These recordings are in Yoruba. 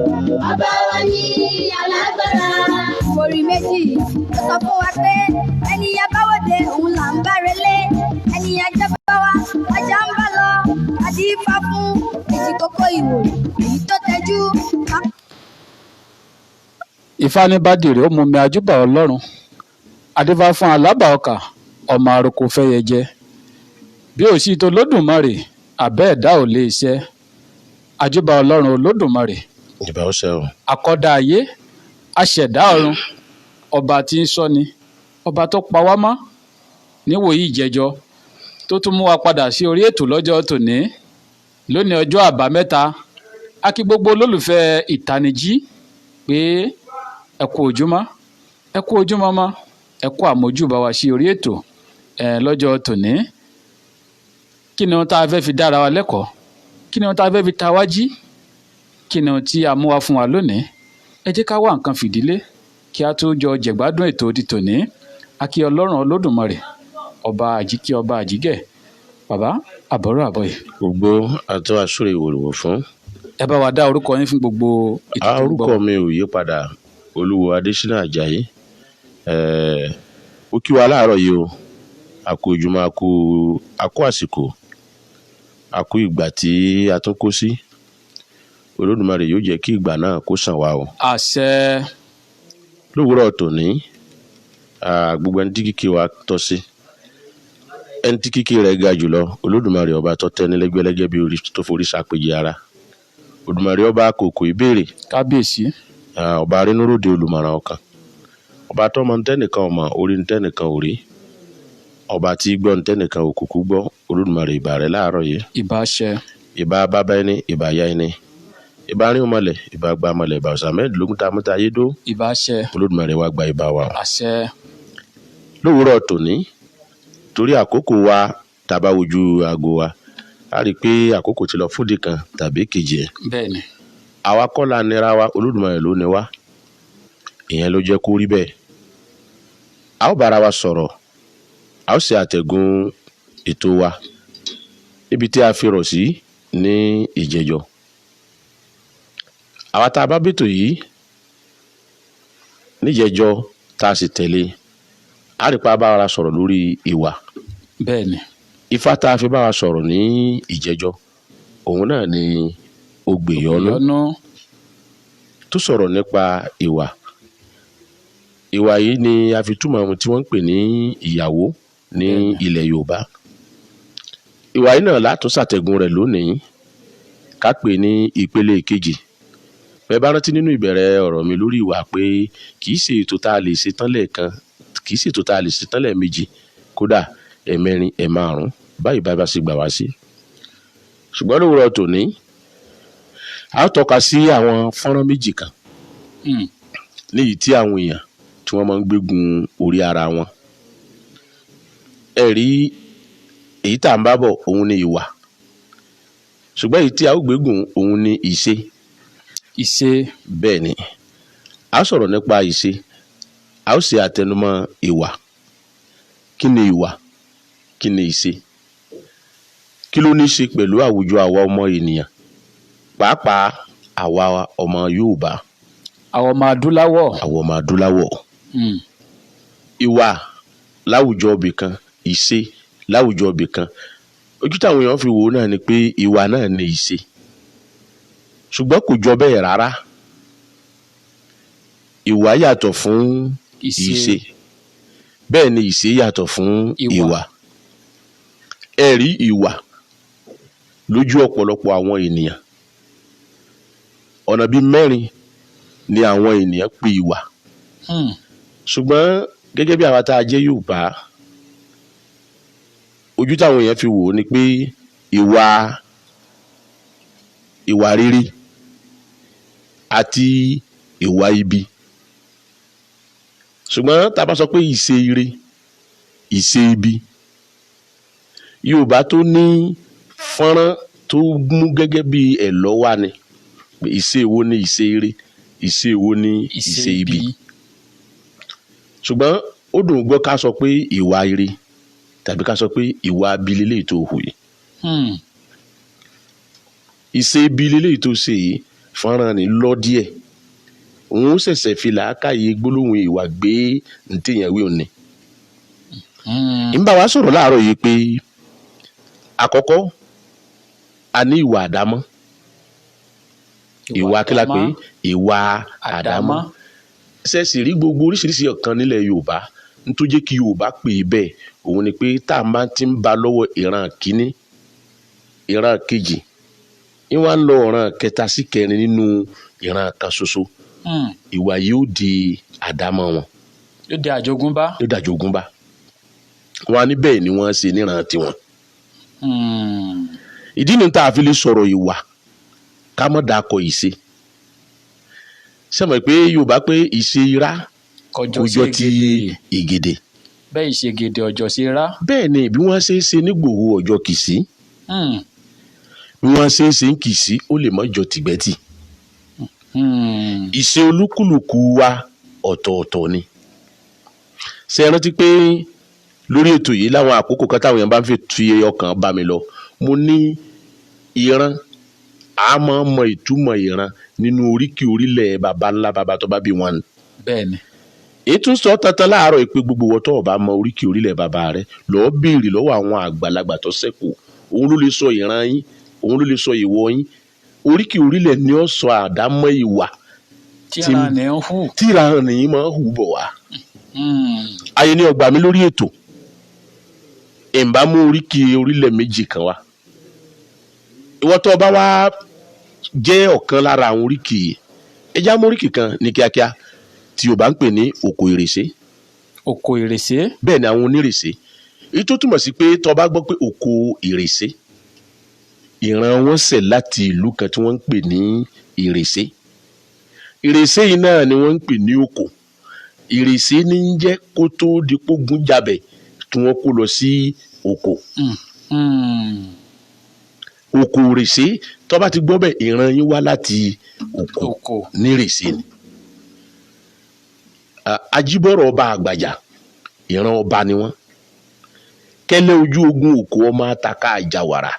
ọba wa ní alágbára. Orí méjì ló sọ fún wa pé ẹni abáwọ̀dé òun là ń bá relé, ẹni ajá bá wa ajá ń bá lọ, adífá fún èjì kókó ìwò èyí tó tẹjú. Ifá ní bádìrì ó mú mi àjúbà Ọlọ́run, adífá fún alábà ọkà ọmọ àròkọ fẹ́yẹ jẹ. Bí ò sí tó lódùmarè àbẹ́ ẹ̀dá ò lè ṣẹ. Àjúbà Ọlọ́run Olódùmarè. Ìbà ó ṣe o. Àkọ́dá ayé, aṣẹ̀dá ọ̀run, ọba tí ń ṣọ́ni, ọba tó pa wá mọ́ níwòyí ìjẹjọ, tó tún mú wa padà sí orí ètò lọ́jọ́ tòní. Lónìí ọjọ́ àbámẹ́ta, a kí gbogbo olólùfẹ́ Itaniji pé ẹ kú ojúmọ́, ẹ kú ojúmọ́ mọ́, ẹ kú àmójúbà wa sí orí ètò lọ́jọ́ tòní. Kí ni ohun tá a fẹ́ fi dára wa lẹ́kọ̀ọ́? Kí ni ohun tá a fẹ́ fi ta wá jí? Kí ni ohun tí a mú wá fún wa lónìí? Ẹ jẹ́ ká wá nǹkan fìdílé kí a tó jọ jẹ̀gbádùn ètò ti tòní. A kí Ọlọ́run Olódùmarè, ọba àjíkí ọba àjígẹ̀. Bàbá àbọ̀rọ̀ àbọ̀yè. Gbogbo àti àsúrè ìwòrìwò fún. Ẹ bá wa dá orúkọ yín fún gbogbo ètò tó ń gbọ́. Orúkọ mi ò yí padà, Oluwo Adesina Ajayi. Ó kí wa láàárọ̀ yìí o, a kú ojúmọ́, a kú àsìkò, a kú ìgbà tí a tún kó sí. Olódùmarè yóò jẹ́ kí ìgbà náà kó sàn wá o. Àṣẹ. Lówùúrọ̀ tòní, gbogbo ẹni tí kíkí wa tọ́ sí, ẹni tí kíkí rẹ̀ ga jùlọ, Olódùmarè ọba tó tẹ́ ní lẹ́gbẹ́lẹ́gbẹ́ bí orí tó forí ṣàpèjì ara. Olódùmarè ọba kòkò ìbéèrè. Kábíyèsí. Ọba arínúròde olùmọ̀ràn ọkàn. Ọba tó mọ ntẹ́nìkan ọmọ, orí ntẹ́nìkan orí. Ọba tí gbọ́ ntẹ́nìkan òkùnkùn gbọ́. Olódùmarè ìbà rẹ̀ láàárọ̀ yìí. Ìbà ṣẹ. Ìbà bàbá ẹni, ìbà ya ẹni. Ìbà rí ọmọlẹ̀, ìbà gba ọmọlẹ̀, ìbà ọ̀sàmẹ́ẹ̀dì lógún tá a mú ta ayé dó. Ìbà ṣẹ. Olódùmarè wa gba ìbà wa. Àṣẹ. Lówùúrọ̀ tòní, torí àkókò wa tàbá ojú aago wa, a rí i pé àkókò ti lọ fúdì kan tàbí kejì ẹ̀. Bẹ́ẹ̀ni. Àwa kọ́ la nira wa, Olódùmarè ló ní wa. Ìyẹn ló jẹ́ kó rí bẹ́ẹ̀. A ó bára wa sọ̀rọ̀, a ó ṣe àtẹ̀gùn ètò wa níbi tí a fi rọ̀ sí ní ìjẹjọ. Àwa tá a bá bètò yìí níjẹjọ tá a sì tẹ̀lé, a rí pa bá wa sọ̀rọ̀ lórí ìwà. Bẹ́ẹ̀ni. Ifá tá a fi bá wa sọ̀rọ̀ ní ìjẹjọ, òun náà ni Ògbèyọnú tó sọ̀rọ̀ nípa ìwà. Ìwà yìí ni a fi túmọ̀ ohun tí wọ́n ń pè ní ìyàwó ní ilẹ̀ Yorùbá. Ìwà yìí náà látún ṣàtẹ̀gùn rẹ̀ lónìí, ká pè ní ìpele kejì. Bẹ́ẹ̀ bá rántí nínú ìbẹ̀rẹ̀ ọ̀rọ̀ mi lórí ìwà pé kì í ṣe ètò tá a lè ṣe tán lẹ́ẹ̀kan, kì í ṣe ètò tá a lè ṣe tán lẹ́ẹ̀mejì, kódà ẹ̀mẹrin, ẹ̀márùn-ún, báyìí bá ṣe gbà wá sí. Ṣùgbọ́n lówùúrọ̀ tòní, a ó tọ́ka sí àwọn fọ́nrán méjì kan léyìí tí àwọn èèyàn tí wọ́n máa ń gbégun orí ara wọn. Ẹ̀rí èyí tá à ń bá bọ̀, òun ni ìwà. Ṣùgbọ́n èyí tí a ó gbégun, òun ni ìṣe. Ìṣe. Bẹ́ẹ̀ ni, a ó sọ̀rọ̀ nípa ìṣe, a ó ṣe àtẹnumọ́ ìwà. Kí ni ìwà? Kí ni ìṣe? Kí ló ní í ṣe pẹ̀lú àwùjọ àwa ọmọ ènìyàn, pàápàá àwa ọmọ Yorùbá? Àwọn ọmọ adúláwọ̀. Àwọn ọmọ adúláwọ̀. Ìwà láwùjọ ibì kan, ìṣe láwùjọ ibì kan. Ojú táwọn èèyàn fi wò ó náà ni pé ìwà náà ni ìṣe. Ṣùgbọ́n kò jọ bẹ́ẹ̀ rárá. Ìwà yàtọ̀ fún ìṣe. Bẹ́ẹ̀ ni ìṣe yàtọ̀ fún ìwà. Ẹ̀rí ìwà lójú ọ̀pọ̀lọpọ̀ àwọn ènìyàn, ọ̀nà bíi mẹ́rin ni àwọn ènìyàn pè ìwà. Ṣùgbọ́n gẹ́gẹ́ bí àwa tá a jẹ́ Yorùbá, ojú táwọn èèyàn fi wò ó ni pé ìwà rere àti ìwà ibi. Ṣùgbọ́n tá a bá sọ pé ìṣe ire, ìṣe ibi, Yorùbá tó ní fọ́nrán tó mú gẹ́gẹ́ bí ẹ̀lọ́ wà ni. Ìṣe wo ni ìṣe ire, ìṣe wo ni ìṣe ibi. Ṣùgbọ́n ó dùn gbọ́ ká sọ pé ìwà ire tàbí ká sọ pé ìwà ibi lélẹ́yìí tó hù yìí. Ìṣe ibi lélẹ́yìí tó ṣe yìí fọ́nrán ni lọ díẹ̀ òun ṣẹ̀ṣẹ̀ fi làákàyè gbólóhùn ìwà gbé ntẹ̀yàn wí òní. ń bá wa sọ̀rọ̀ láàárọ̀ yìí pé àkọ́kọ́ a ní ìwà àdámọ́ ìwà kílá pé ìwà àdámọ́ ṣẹ̀ṣì rí gbogbo oríṣiríṣi ọ̀kan nílẹ̀ Yorùbá nítorí jẹ́ kí Yorùbá pè é bẹ́ẹ̀ òun ni pé tá a máa ti ń ba lọ́wọ́ ìran kínní ìran kejì ìwà ń lọ ọ̀ràn kẹta sí kẹrin nínú ìran kan ṣoṣo ìwà yóò di àdámọ́ wọn. yóò di àjogúnbá. yóò di àjogúnbá wọn ní bẹ́ẹ̀ ni wọ́n ṣe níran tiwọn. ìdí ni tá a fi lè sọ̀rọ̀ ìwà ká mọ̀ dákọ̀ ìṣe sẹ́mọ̀ pé Yorùbá pé ìṣe irá ọjọ́ ti ìgèdè. bẹ́ẹ̀ ìṣe gèdè ọjọ́ sí irá. bẹ́ẹ̀ ni bí wọ́n ṣe é ṣe nígbòho ọjọ́ kìsí bí wọ́n ṣe é ṣe ń kìsí ó lè mọ́ jọ tìgbẹ́tì. ìṣe olúkúlùkù wa ọ̀tọ̀ọ̀tọ̀ ni. ṣe é rántí pé lórí ètò yìí láwọn àkókò kan táwọn èèyàn bá ń fi tu ọkàn bá mi lọ mo ní ìran a máa mọ ìtumọ̀ ìran nínú oríkì orílẹ̀ baba ńlá baba tó bá bí wọn. bẹ́ẹ̀ni. ètò sọ tantan láàárọ̀ pé gbogbo wọn tó bá mọ oríkì orílẹ̀ baba rẹ lọ́ọ́ béèrè lọ́wọ́ àwọn àgbàlagbà tó ṣẹ́kù òun ló lè sọ ìran yín òun ló lè sọ ìwọ yín oríkì orílẹ̀ ni ó sọ àdámọ́ ìwà tíran ní máa hù bọ̀ wá. ayé ni ọgbà mi lórí ètò ìbámu oríkì orílẹ̀ méjì kan wá ìwọ tó bá wá jẹ́ ọ̀kan lára àwọn oríkì yìí ẹja mú oríkì kan ní kíákíá tí o bá ń pè ní oko ìrèsé. oko ìrèsé. bẹ́ẹ̀ ni àwọn onírèsé èyí tó túmọ̀ sí pé tó bá gbọ́ pé oko ìrèsé ìran wọn ṣẹ̀ láti ìlú kan tí wọ́n ń pè ní ìrèsé ìrèsé yìí náà ni wọ́n ń pè ní oko ìrèsé ní ń jẹ́ kó tó di pógun jabẹ̀ tí wọ́n kó lọ sí oko. oko ìrèsé tó bá ti gbọ́ bẹ́ẹ̀ ìran yín wá láti oko ní ìrèsé ni. Ajíbọ̀rọ̀ ọba àgbàjà ìran ọba ni wọ́n kẹ́lẹ́ ojú ogun òkú ọmọ àtàkà àjàwàrà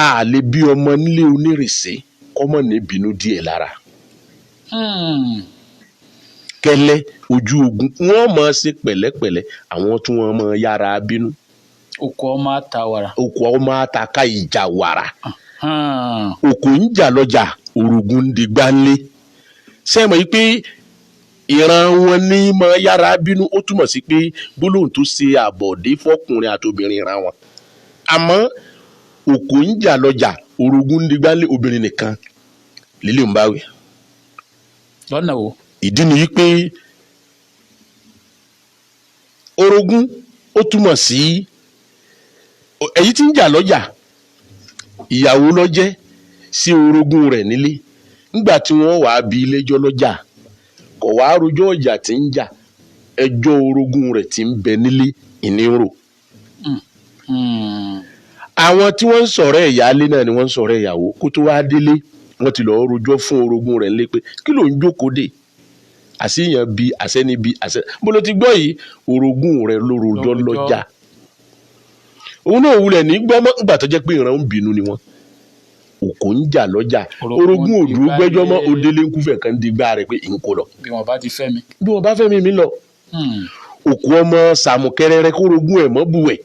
a lè bí ọmọ nílé onírèsé kọ́mọ ní bínú díẹ̀ lára. kẹ́lẹ́ ojú ogun wọ́n máa ṣe pẹ̀lẹ́pẹ̀lẹ́ àwọn tí wọ́n máa yára bínú. òkú ọmọ àtàwàrà. òkú ọmọ àtàkà ìjàwàrà. òkú ń jà lọ́jà orogún ń digbá ńlé. sẹ́mọ̀ yìí pé ìran wọn ní máa yára bínú ó túmọ̀ sí pé gbólóhùn tó ṣe àbọ̀dé fọkùnrin àtobìnrin ìran wọn. àmọ́ òkú ń jà lọ́jà orogún ń digbá ńlé obìnrin nìkan lílé ń báwí. lọ́nà wo. ìdí nìyí pé orogún ó túmọ̀ sí èyí tí ń jà lọ́jà ìyàwó ló jẹ́ sí orogún rẹ̀ nílé nígbà tí wọ́n wàá bí lẹ́jọ́ lọ́jà kò wá rojọ́ ọjà tí ń jà ẹjọ́ orogún rẹ̀ tí ń bẹ nílé ìnírò. àwọn tí wọ́n ń sọ̀rọ̀ ìyáálé náà ni wọ́n ń sọ̀rọ̀ ìyàwó kó tó wá délé wọ́n ti lọ́ọ́ rojọ́ fún orogún rẹ̀ nílé pé kí ló ń jókòó dé àṣeyàn bí àṣẹni bí àṣẹ bó ló ti gbọ́ yìí orogún rẹ̀ ló rojọ́ lọ́jà. òun náà wulẹ̀ ní gbọ́mọ́ ńgbà tó jẹ́ pé ìran ń bínú ni wọ́n òkò ń jà lọ́jà orogún òdúró gbẹ́jọ́ mọ́ òdélé ń kúfẹ̀ kan di gbá rẹ̀ pé ìǹkó lọ. bí wọ́n bá ti fẹ́ mi. bí wọ́n bá fẹ́ mi lọ. òkú ọmọ sàmùkẹrẹrẹ kórogún ẹ̀ mọ́ buwẹ̀.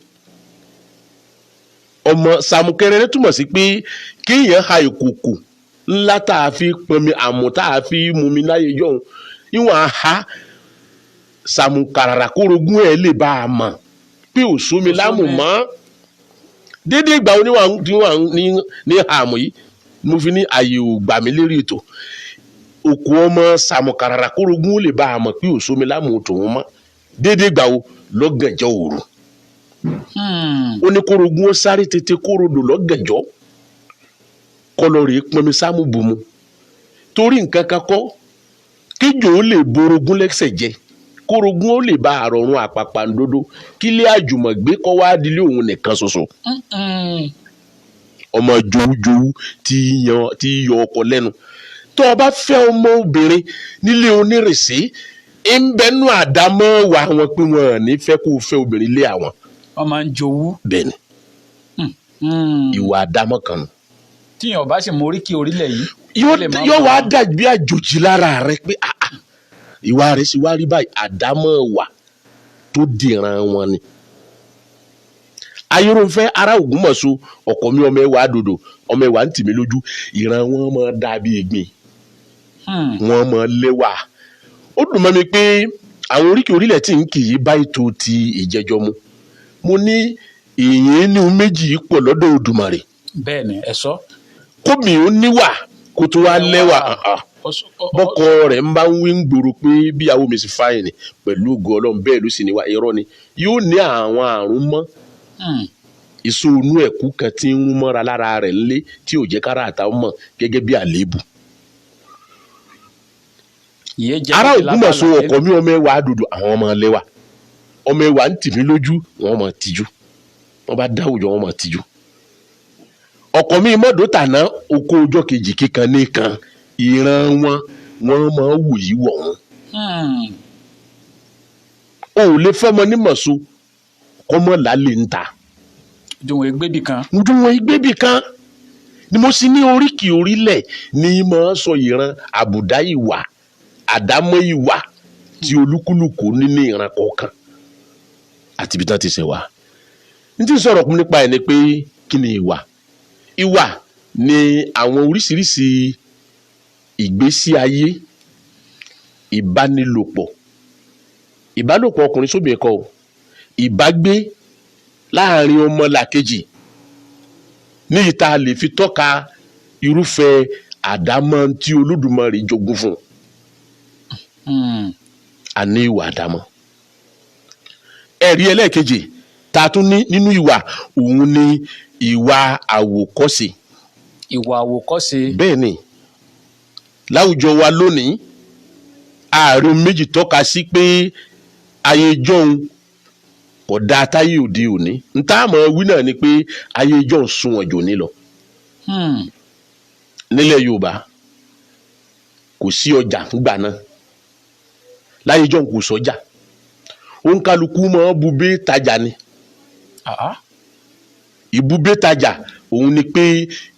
ọmọ sàmùkẹrẹrẹ túmọ̀ sí pé kéèyàn ha ìkòkò ńlá tá a fi pọnmi àmọ́ tá a fi mumi láyé yọ̀hún níwọ̀n ha sàmùkàràrà kórogún ẹ̀ lè bá a mọ̀ pé ò sómi lámù mọ́. dédé ìgbà oníwà ní àmọ́ yìí mo fi ní àyè ò gbà mí lérí ètò òkú ọmọ sàmùkàràrà kórogún lè bá a mọ̀ pé ò sómi lámù tòun mọ́ dédé ìgbà wo lọ́gànjọ́ òru. ó ní kórogún ó sáré tètè kórodò lọ́gànjọ́ kọlọ́rì pọnmi sámú bùnmu torí nǹkan kan kọ́ kíjò ó lè borogún lẹ́sẹ̀ jẹ kórogún ó lè bá àrọ̀run àpàpàǹdodo kílé àjùmọ̀gbé kọ́ wá dílé òun nìkan ṣoṣo. ọmọ jòwújòwú tí yọ ọkọ lẹ́nu tó o bá fẹ́ ọmọ obìnrin nílé onírèsé ń bẹnu àdámọ́ wa wọn pé wọn ò ní fẹ́ kó o fẹ́ obìnrin lé àwọn. wọ́n máa ń jowú. bẹ́ẹ̀ni ìwà àdámọ́ kan nù. tíyàn bá sì mọ oríkì orílẹ̀ yìí. yóò wá dàbí àjòjì lára rẹ pé ìwà rẹ̀ sì wá rí báyìí àdámọ́ wà tó dìran wọn ni. ayéròǹfẹ́ ará Ògbómọ̀ṣọ́ ọkọ mi ọmọ ẹwà dòdò ọmọ ẹwà ń tì mí lójú ìran wọn máa dàbí ìgbín wọn máa lẹ́wà. ó dùn mọ́ mi pé àwọn oríkì orílẹ̀ tí ń kì í bá ètò ti ìjẹjọ́ mu. mo ní ìyẹn ní méjì pọ̀ lọ́dọ̀ Òdùmarè. bẹ́ẹ̀ni ẹ sọ. kómi ó níwà kó tó wá lẹ́wà bọ́kọ rẹ̀ ń bá ń wí ń gbòòrò pé bíyàwó mi sì fáyìn ni pẹ̀lú ògo Ọlọ́run bẹ́ẹ̀ ló sì níwà irọ́ ni yóò ní àwọn àrùn mọ́ èso inú ẹ̀kú kan tí ń rún mọ́ra lára rẹ̀ ńlé tí ò jẹ́ kára àtàwọn mọ̀ gẹ́gẹ́ bí àléébù. ará Ògbómọ̀ṣọ́ ọkọ mi ọmọ ẹwà dòdò àwọn ọmọ lẹ́wà ọmọ ẹwà ń tì mí lójú wọn mọ̀ tìjú wọn bá dáwùjọ wọn mọ̀ tìjú. ọkọ mi mọ́dọ̀ tàná oko ọjọ́ kejì kíkan nìkan ìran wọn máa wù yí wọ̀ wọn. o ò lè fọ́mọ ní mọ̀ṣọ́ kọ́mọ lálẹ́ ń ta. dùnwọ̀n ìgbébì kan. dùnwọ̀n ìgbébì kan ni mo sì ní oríkì orílẹ̀ ní máa sọ ìran àbùdá ìwà àdámọ́ ìwà tí olúkúlùkù nínú ìran kọ̀ọ̀kan àti ibi tí wọ́n ti ṣẹ̀ wá. n tí sọ̀rọ̀ kún nípa ẹ̀ ni pé kí ni ìwà? ìwà ni àwọn oríṣiríṣi ìgbésí ayé ìbálòpọ̀ ọkùnrin sóbìnrin kọ́ ìbágbé láàrin ọmọlàkejì ní ìta lè fi tọ́ka irúfẹ́ àdámọ́ tí Olódùmarè jogún fún àní ìwà àdámọ́. ẹ̀rí ẹlẹ́ẹ̀kejì tá a tún ní nínú ìwà òun ni ìwà àwòkọ́ṣe. ìwà àwòkọ́ṣe. bẹ́ẹ̀ ni láwùjọ wa lónìí ààrùn méjì tọ́ka sí pé ayé jọ̀hún kò dáa táyé òde òní níta àmọ́ wí náà ni pé ayé jọ̀hún sunwọ̀n jò ní lọ. nílẹ̀ Yorùbá kò sí ọjà ńgbà náà láyé jọ̀hún kò sọ́jà òǹkàlùkù máa bubé tajà ni. ìbúbé tajà òun ni pé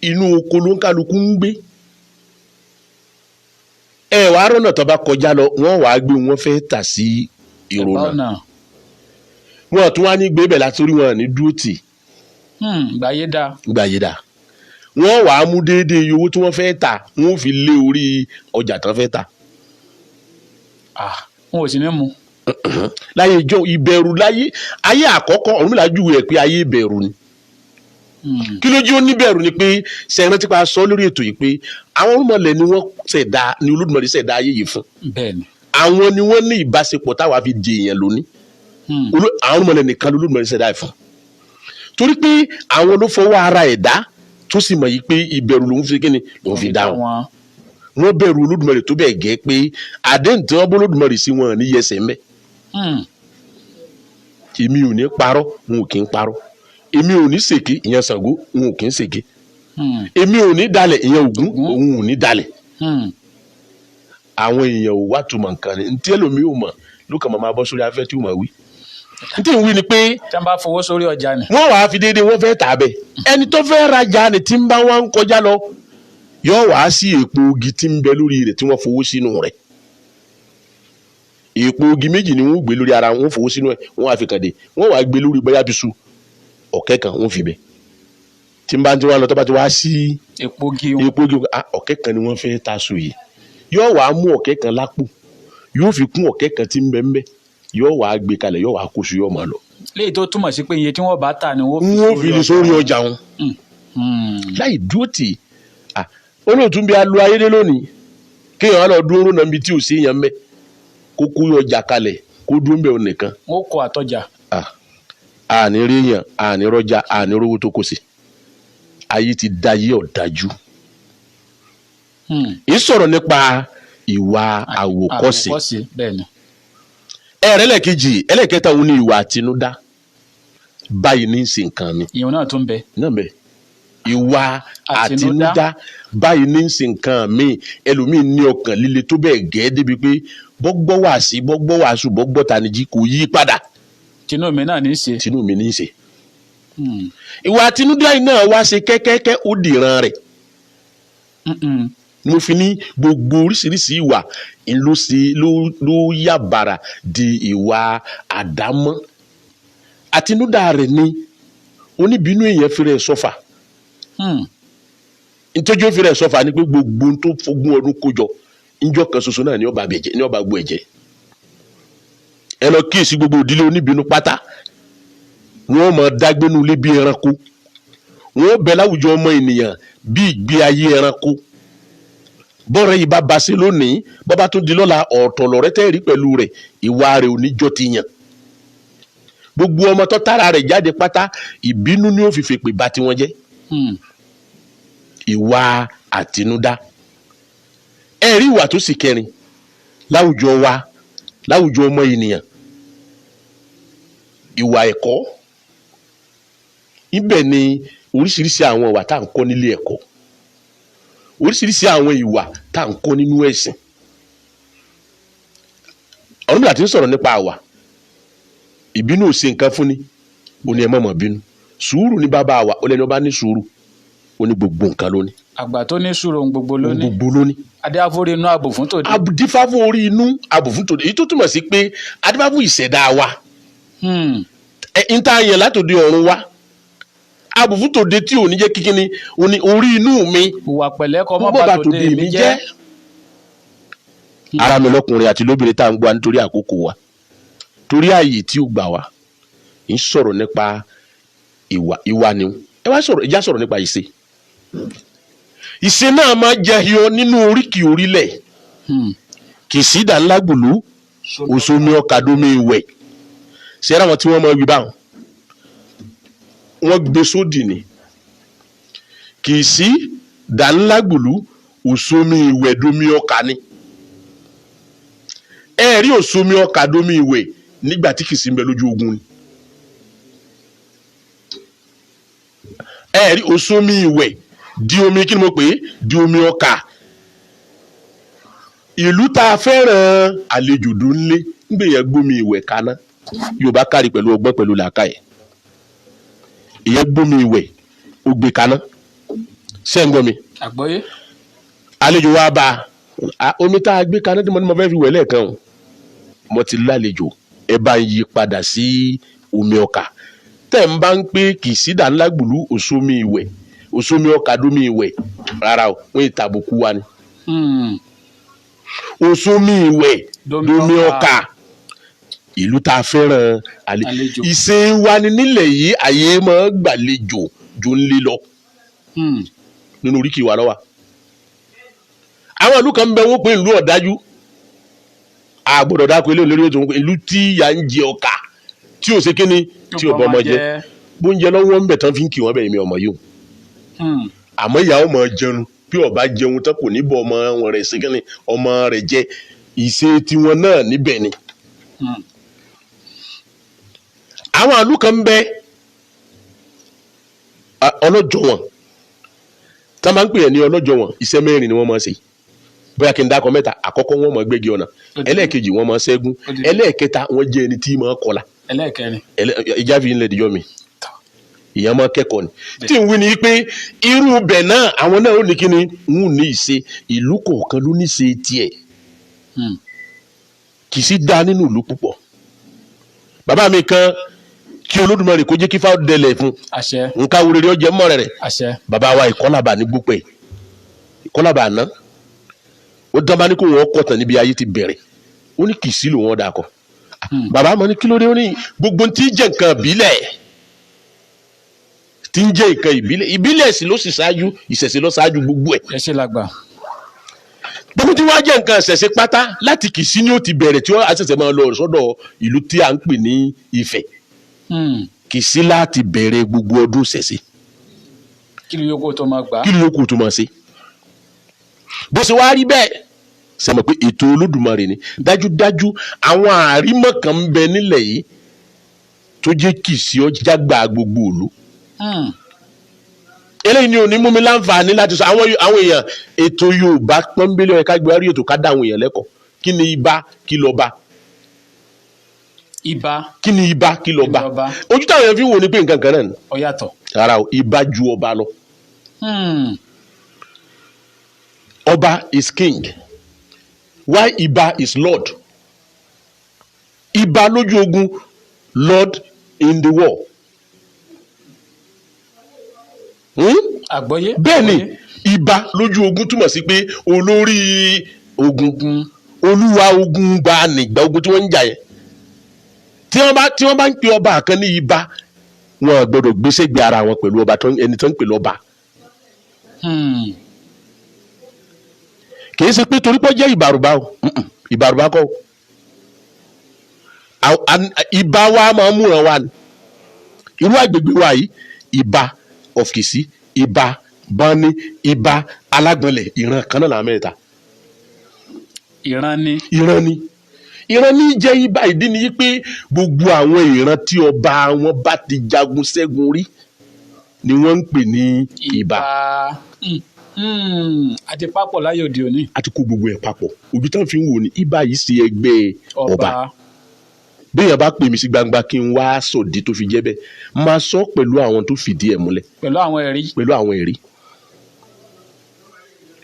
inú oko ló ń kálukú ń gbé. wàá rọ́nà tó bá kọjá lọ wọ́n wàá gbé wọn fẹ́ tà sí ìrònà wọn tún wá ní gbé bẹ̀ látòrí wọn ní dúró tì. gbàyédà wọ́n wàá mú déédéé iye owó tí wọ́n fẹ́ tà wọ́n fi lé orí ọjà tán fẹ́ tà. wọn ò sì ní mu. láyé ìjọ ìbẹ̀rù láyé ayé àkọ́kọ́ Ọ̀rúnmìlà júwe ẹ̀ pé ayé ìbẹ̀rù ni. kí ló jẹ́ ó níbẹ̀rù ni pé sẹ́yìn tí pa sọ lórí ètò yìí pé àwọn olùmọ̀lẹ̀ ni wọ́n ṣẹ̀dá ni Olódùmarè ṣẹ̀dá ayé yìí fún. àwọn ni wọ́n ní ìbáṣepọ̀ táwa fi di èèyàn lónìí. àwọn olùmọ̀lẹ̀ nìkan ni Olódùmarè ṣẹ̀dá ẹ̀ fún. torí pé àwọn ló fọwọ́ ara ẹ̀dá tó sì mọ̀ yìí pé ìbẹ̀rù lòun fi kíni lòun fi dáhùn. wọ́n bẹ̀rù Olódùmarè tó bẹ́ẹ̀ gẹ́ pé àdéhùn tí wọ́n bọ́ Olódùmarè sí wọn ní yẹsẹ̀ mẹ́. èmi ò ní parọ́ wọn ò kí ń parọ́ èmi ò ní ṣèké ìyẹn Ṣàngó wọn ò kí ń ṣèké èmi ò ní dalẹ̀ ìyẹn Ògún òun ò ní dalẹ̀. àwọn èèyàn ò wá túmọ̀ nǹkan ni ntí ẹlòmíì ò mọ̀ ló kàn máa bọ́ sórí afẹ́ tí ò mọ̀ wí. ntí ń wí ni pé tí wọ́n bá fowó sórí ọjà ni. wọ́n wàá fi déédéé wọ́n fẹ́ tà bẹ́ẹ̀ ẹni tó fẹ́ rajà ni tí ń bá wọn kọjá lọ yóò wá sí èpo ogi tí ń bẹ lórí rẹ̀ tí wọ́n fowó sínú rẹ̀. èpo ogi méjì ni wọ́n gbé lórí ara wọn fowó sínú ẹ̀ wọ́n wá fi kàn dé wọ́n wá gbé lórí bóyá bisu ọ̀kẹ́ kan wọ́n fi bẹ̀ tí n bá ti wá lọ tó bá ti wá sí epo ogi ọ̀kẹ́ kan ni wọ́n fẹ́ ta so yìí yóò wá mú ọ̀kẹ́ kan lápò yóò fi kún ọ̀kẹ́ kan tí ń bẹ ń bẹ yóò wá gbé kalẹ̀ yóò wá kó su yóò máa lọ. léyìí tó túmọ̀ sí pé iye tí wọ́n bá tà ni wọ́n fi lè sórí ọjà wọn láì dúró tì olóòtú bí a lo ayédè lónìí kéèyàn á lọ dúró náà níbi tí ò sí èèyàn mẹ́ kó kó ọjà kalẹ̀ kó dúró ń bẹ̀ nìkan. wọ́n kó àtọ́jà. àní ríyàn àní rọjà àní rówó tó kó sí ayé ti dayé ọ̀dájú. ì sọ̀rọ̀ nípa ìwà àwòkọ́ṣe ẹlẹ́ẹ̀kejì ẹlẹ́ẹ̀kẹta òun ni ìwà àtinúdá báyìí ní í ṣe nǹkan mi. ìyẹn náà tún bẹ. náà bẹ ìwà àtinúdá báyìí ní í ṣe nǹkan mi ẹlòmíì ní ọkàn líle tó bẹ́ẹ̀ gẹ́ débi pé bọ́gbọ́ wàásù bọ́gbọ́ Ìtaniji kò yí padà. tinú mi náà ní í ṣe. tinú mi ní í ṣe. ìwà àtinúdá yìí náà wá ṣe kẹ́kẹ́kẹ́ ó dìran rẹ̀. mo fi ní gbogbo oríṣiríṣi ìwà ló yàbàrà di ìwà àdámọ́ àtinúdá rẹ̀ ni oníbínú èèyàn fi rẹ̀ sọ́fà nítorí ó fi rẹ̀ sọ́fà ni pé gbogbo tó fogún ọdún kójọ níjọ́ kan ṣoṣo náà ni ọba gbọ́ ẹ̀jẹ̀ ẹ lọ kíyèsí gbogbo ìdílé oníbínú pátá wọ́n máa dágbénú ilé bí ẹranko wọ́n bẹ láwùjọ ọmọ ènìyàn bí ìgbé ayé ẹranko bọ́ọ̀rẹ́ yìí bá ba sí lónìí bọ́bá tó di lọ́la ọ̀tọ̀ lọ́rẹ́ tẹ́ rí pẹ̀lú rẹ̀ ìwà rẹ̀ ò ní jọ ti yàn gbogbo ọmọ tó tára rẹ̀ jáde pátá ìbínú ni ó fi fèpè bá tiwọn jẹ́ ìwà àtinúdá ẹ̀rí ìwà tó sì kẹrin láwùjọ wa láwùjọ ọmọ ènìyàn ìwà ẹ̀kọ́ ibẹ̀ ni oríṣiríṣi àwọn ìwà tá à ń kọ́ nílé ẹ̀kọ́ oríṣiríṣi àwọn ìwà tá à ń kọ́ nínú ẹ̀sìn ọ̀run bí a ti ń sọ̀rọ̀ nípa àwà ìbínú ò ṣe nǹkan fún ni ó ní ẹ má máa bínú sùúrù ní bàbá àwà ó lẹ́ni ó bá ní sùúrù ó ní gbogbo nǹkan lóní. àgbà tó ní sùúrù ohun gbogbo lóní. adéfáfórí inú àbò fún tòde. adéfáfórí inú àbò fún tòde èyí tó túmọ̀ sí pé adéfáfó ìṣẹ̀dá wa ń tá a yàn látòdì ọ̀run wa àbò fún tòde tí ò ní jẹ́ kíkíní orí inú mi. ìwà pẹ̀lẹ́ kọ́ mọ́ bá tòde mi jẹ́. ara mi lọkùnrin àti lóbìnrin tá à ń gbọ́ nítorí àkókò wa torí ààyè tí ó gbà wá ń sọ̀rọ̀ nípa ìwà ni ẹjá sọ̀rọ̀ nípa ìṣe náà máa jẹyọ nínú oríkì orílẹ̀ kì í sí ìdánlágbòlú òṣomi ọkàdómi ìwẹ̀ ṣẹ́ra wọn tí wọ́n máa wí báwọn wọ́n gbé sódì ni kì í sí ìdánlágbòlú òṣomi ìwẹ̀ domi ọkà ni ẹ rí òṣomi ọkàdómi ìwẹ̀ nígbà tí kì í sí ń bẹ lójú ogun ni ẹ rí òṣomi ìwẹ̀ di omi kí ni mo pè é di omi ọkà ìlú tá a fẹ́ràn àlejò dúnlé nígbà yẹn gbómi ìwẹ̀ kaná Yorùbá kárí pẹ̀lú ọgbọ́n pẹ̀lú làákàyè ìyẹn gbómi ìwẹ̀ ó gbé kaná sẹ́ńgọ́ mi àgbọ́yé àlejò wa bá omi tá a gbé kaná tí mo ní mo fẹ́ fi wẹ̀ lẹ́ẹ̀kan o mo ti lálejò ẹ bá ń yí padà sí omi ọkà tẹ̀ ń bá ń pé kì í sí dàńlágbùlú òṣomi ìwẹ̀ òṣomi ọkà dómi ìwẹ̀ rárá o wọ́n ìtàbùkù wa ni òṣomi ìwẹ̀ dómi ọkà ìlú tá a fẹ́ràn àlejò ìṣe wa ni nílẹ̀ yìí àyè máa gbàlejò jò ń lé lọ nínú oríkì wa lọ́wọ́ àwọn ìlú kan ń bẹ wọ́n pé ìlú ọ̀dájú àgbọ̀dọ̀ dáko ilé olórí ètò ìlú tí ìyà ń jẹ ọkà tí ò ṣe kíni tí ò bọ́ ọmọ jẹ bóúnjẹ lọ́wọ́ ń bẹ̀ tán fi ń kì wọ́n bẹ̀ èmi ọmọ yìí o àmọ́ ìyàwó máa jẹun bí ọba jẹun tán kò ní bọ́ ọmọ wọn rẹ̀ sí kíni ọmọ rẹ̀ jẹ ìṣe tiwọn náà níbẹ̀ ni. àwọn ìlú kan ń bẹ ọlọ́jọ́ wọn tá a máa ń pè é ní ọlọ́jọ́ wọn iṣẹ́ mẹ́rin ni wọ́n máa ṣe bóyá kí n dákọ mẹ́ta àkọ́kọ́ wọn máa gbégi ọ̀nà ẹlẹ́ẹ̀kejì wọn máa ṣẹ́gun ẹlẹ́ẹ̀kẹta wọn jẹ́ ẹni tí máa kọlà ẹlẹ́ẹ̀kẹrin ìjà fi ń lẹ̀ díjọ́ mi ìyẹn máa kẹ́kọ̀ọ́ ni tí n wí ni pé irú bẹ̀ náà àwọn náà ó ní kí ni ń ní ìṣe ìlú kọ̀ọ̀kan ló ní ṣe tiẹ̀ kì í sì dá nínú ìlú púpọ̀ bàbá mi kan kí Olódùmarè kó jẹ́ kí fáwọn dẹlẹ̀ fún nǹkan awúrẹ́rẹ́ ọjẹ́ mọ́ rẹ̀ bàbá wa ìkọ́làbà ní gbópẹ́ ìkọ́làbà àná ó dábàá ní kó wọn kọ̀tàn níbi ayé ti bẹ̀rẹ̀ ó ní kì í sí lò wọ́n dà kọ́ bàbá mi ní kí ló dé ó ní gbogbo tí ń jẹ́ nǹkan ìbílẹ̀ tí ń jẹ́ nǹkan ìbílẹ̀ sì ló sì ṣáájú ìṣẹ̀ṣe ló ṣáájú gbogbo ẹ̀. ẹ ṣe lágbà. gbogbo tí wàá jẹ́ nǹkan ìṣẹ̀ṣe pátá láti kì í sí ni ó ti bẹ̀rẹ̀ tí wọ́n á ṣẹ̀ṣẹ̀ máa lọ sọ́dọ̀ ìlú tí à ń pè ní Ifẹ̀ kì í sí láti bẹ̀rẹ̀ gbogbo ọdún ìṣẹ̀ṣe. kí ló yókù tó máa gbà. kí ló yókù tó máa ṣe. bó ṣe wá rí bẹ́ẹ̀ sẹ́mi pé ètò Olódùmarè ni dájúdájú àwọn àrímọ̀ kan ń bẹ nílẹ̀ yìí tó jẹ́ kì í sí ọjà gbà gbogbo òlu. eléyìí ni ò ní mú mi láǹfààní láti sọ àwọn èèyàn ètò Yorùbá pọ́nbélé ọ̀yẹ́ká gbé wárí ètò ká dá àwọn èèyàn lẹ́kọ̀ọ́ kí ni ibà kí lọ́ba. ibà kí ni ibà kí lọ́ba ojú táwọn èèyàn fi ń wò ni pé nǹkan kan náà ni. ó yàtọ̀. rárá o ibà ju ọba lọ. Ọba is king while Iba is lord. Iba lójú ogun, lord in the war. Àgbọ́yé. Bẹ́ẹ̀ ni Iba lójú ogun túmọ̀ sí pé olórí ogun, olúwa ogun gba nígbà ogun tí wọ́n ń jà yẹn. Tí wọ́n bá ń pe ọba kan ní Iba, wọn gbọ́dọ̀ gbéṣẹ́ gbé ara wọn pẹ̀lú ọba ẹni tó ń pè lọ́ba. Kì í ṣe pé torí pé ó jẹ́ ìbàrùbá o, ìbàrùbá kọ́ o. Iba wa máa ń múran wa ni. Irú àgbègbè wa yìí, Iba of Kìsí, Iba Bani, Iba Alágbọ̀nlẹ̀, ìran kan náà làwọn mẹ́ta. Ìran ni. Ìran ní jẹ́ Iba. Ìdí ni pé gbogbo àwọn ìran tí ọba wọn bá ti jagun ṣẹ́gun rí ni wọ́n ń pè ní Iba. Àti papọ̀ láyé òde òní. Àti kó gbogbo ẹ̀ papọ̀. Ojú tán fi ń wò ní Iba yìí ṣe ẹgbẹ́ ọba. Béèyàn bá pè mí sí gbangba kí n wá sòdí tó fi jẹ́ bẹ́ẹ̀, máa sọ pẹ̀lú àwọn tó fìdí ẹ̀ múlẹ̀. Pẹ̀lú àwọn ẹ̀rí.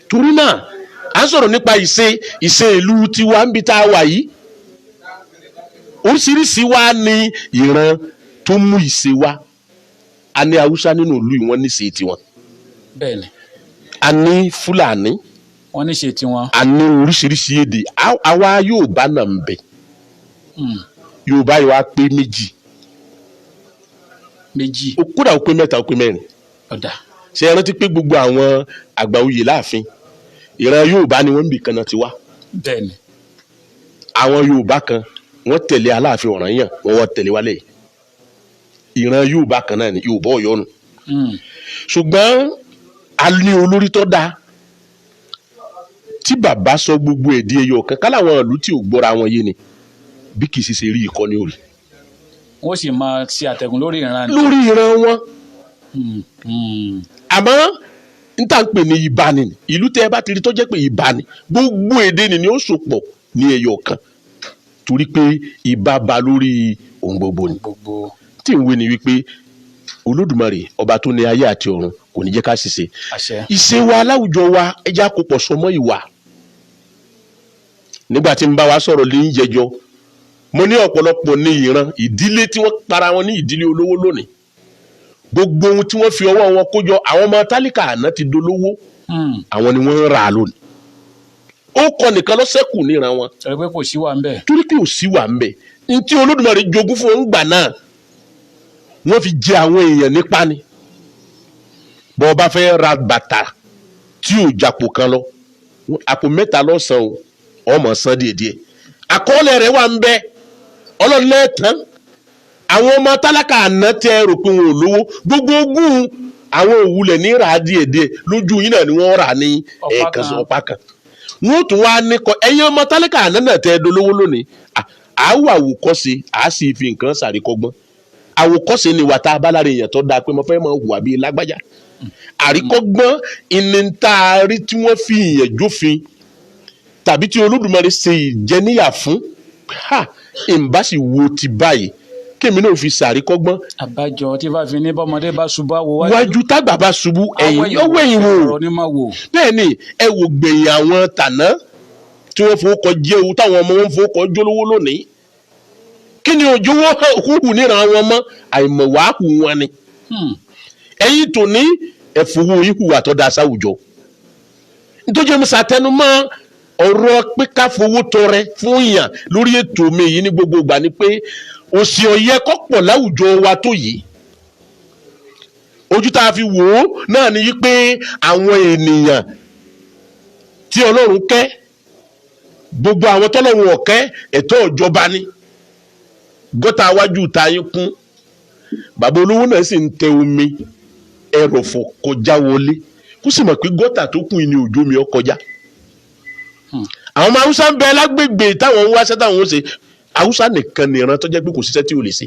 Torí náà à ń sọ̀rọ̀ nípa ìṣe ìlú tiwa ń bi tá a wà yìí. Oríṣiríṣi wa ní ìran tó mú ìṣe wa. A ní Haúsá nínú ìlú yìí, wọ́n ní ìṣe tiwọn. Bẹ́ẹ̀ni. A ní Fúlàní. Wọ́n ní ìṣe tiwọn. A ní oríṣiríṣi èdè. Àwa Yorùbá náà ń bẹ. Yorùbá yìí wá pé méjì. Kódà ó pé mẹ́ta, ó pé mẹ́rin. Ṣé ẹ rántí pé gbogbo àwọn àgbà oyè láàfin ìran Yorùbá ni wọ́n ń bì kan náà ti wá. Bẹ́ẹ̀ni. Àwọn Yorùbá kan wọ́n tẹ̀lé Aláàfin Ọ̀rànyàn, wọ́n tẹ̀lé wálé. Ìran Yorùbá kan náà ni Yorùbá Ọ̀yọ́ nù. Ṣùgbọ́n a ní olórí tó dáa tí bàbá sọ gbogbo èdè ẹyọ kan káláwọn ìlú tí ò gbọ́ra wọn yé ni bí kì í ṣe rí ìkọ́ni orí. Wọ́n sì máa ṣe àtẹ̀gùn lórí ìran ni. Lórí ìran wọn. Àmọ́ n tà ń pè ní Iba ni ìlú tẹ́ ẹ bá ti rí tó jẹ́ pé Iba ni gbogbo èdè ni ó sopọ̀ ní ẹyọ kan torí pé Iba ba lórí ohun gbogbo ni. Tí ìwé ni wípé Olódùmarè ọba tó ní ayé àti ọ̀run kò ní jẹ́ ká ṣiṣẹ́. Ìṣe wa láwùjọ wa ẹja kò pọ̀ sọmọ ìwà. Nígbà tí n bá wa sọ̀rọ̀ lé ń jẹjọ, mo ní ọ̀pọ̀lọpọ̀ ní ìran ìdílé tí wọ́n para wọn ní ìdílé olówó lónìí. Gbogbo ohun tí wọ́n fi ọwọ́ wọn kó jọ, àwọn ọmọ tálíkà àná ti dolówó. Àwọn ni wọ́n ń rà lónìí. Ó kọ nìkan ló ṣẹ́kù níran wọn. Torí pé kò sí wà ń bẹ̀. Torí pé kò sí wà ń bẹ̀. Ntí Olódùmarè jogún fún wọn gbà náà wọ́n fi jẹ àwọn èèyàn nípa ni. Bọ́ ọba fẹ́ ra bàtà tí ò jàpò kan lọ, àpò mẹ́ta lọ́sàn-án ọmọ san díẹ̀díẹ̀. Àkọọ́lẹ̀ rẹ̀ wà ń bẹ ọlọ́lẹ́tàn. Àwọn ọmọ tálákà àná tẹ rò pé wọn ò lówó gbogbo ogún àwọn òwúlẹ̀ ní rà díẹ̀díẹ̀ lójú yín náà ni wọ́n rà ní ẹ̀ẹ̀kan ọ̀pá kan. Wọ́n tún wá ní kọ ẹ̀yin ọmọ tálákà àná náà tẹ dolówó lónìí. Àwọ̀ àwòkọ́ṣe àá sì fi nǹkan ṣàríkọ́gbọ́n. Àwòkọ́ṣe ni wàtá abáláre èèyàn tó dáa pé mo fẹ́ máa hùwà bíi lágbájá. Àríkọ́gbọ́n ìnìntaari tí wọ́n fi ìyẹn jófin tàbí tí Olódùmarè ṣe ìjẹníyà fún ìbáṣì wo ti báyìí kémi náà fi ṣàríkọ́gbọ́n. Àbájọ tí bá fi ní bọ́mọdé bá ṣubú àwọ̀ wájú tágbà bá ṣubú ẹ̀yìn yóò wẹ̀yìn wò. Bẹ́ẹ̀ ni ẹ wò gbẹ̀yìn àwọn tàná tí wọ́n fowó kọ jẹ́ ewu táwọn ọmọ wọn fowó kọ jólówó lónìí. Kí ni òjòwò hùhù níran wọn mọ́ àìmọ̀wá hù wọn ni. Ẹ̀yin tó ní ẹ̀fọwọ́ ihò àtọ́dá sáwùjọ. Nítorí mi ṣàtẹnumọ́ ọ̀rọ̀ pé ká fowó tọrẹ fún ìyàn lórí ètò mi yìí ní gbogbo ìgbà ni pé òṣì ọ̀yẹ́ kọ́pọ̀ láwùjọ wa tó yìí. Ojú tá a fi wò ó náà ni wípé àwọn ènìyàn tí Ọlọ́run kẹ́ gbogbo àwọn tọ́lọ́run ọ̀kẹ́ ẹ̀tọ́ ìjọba ni. Gọ́tà wájú tayín kún. Bàbá olówó náà sì ń tẹ omi ẹrọ̀fọ̀ kọjá wọlé kó sì mọ̀ pé gọ́tà tó kún ní òjò mi ó kọjá. Àwọn ọmọ Haúsá ń bẹ lágbègbè táwọn ń wáṣẹ́ táwọn ń ṣe. Haúsá nìkan ni ìran tó jẹ́ pé kò síṣẹ́ tí ò lè ṣe.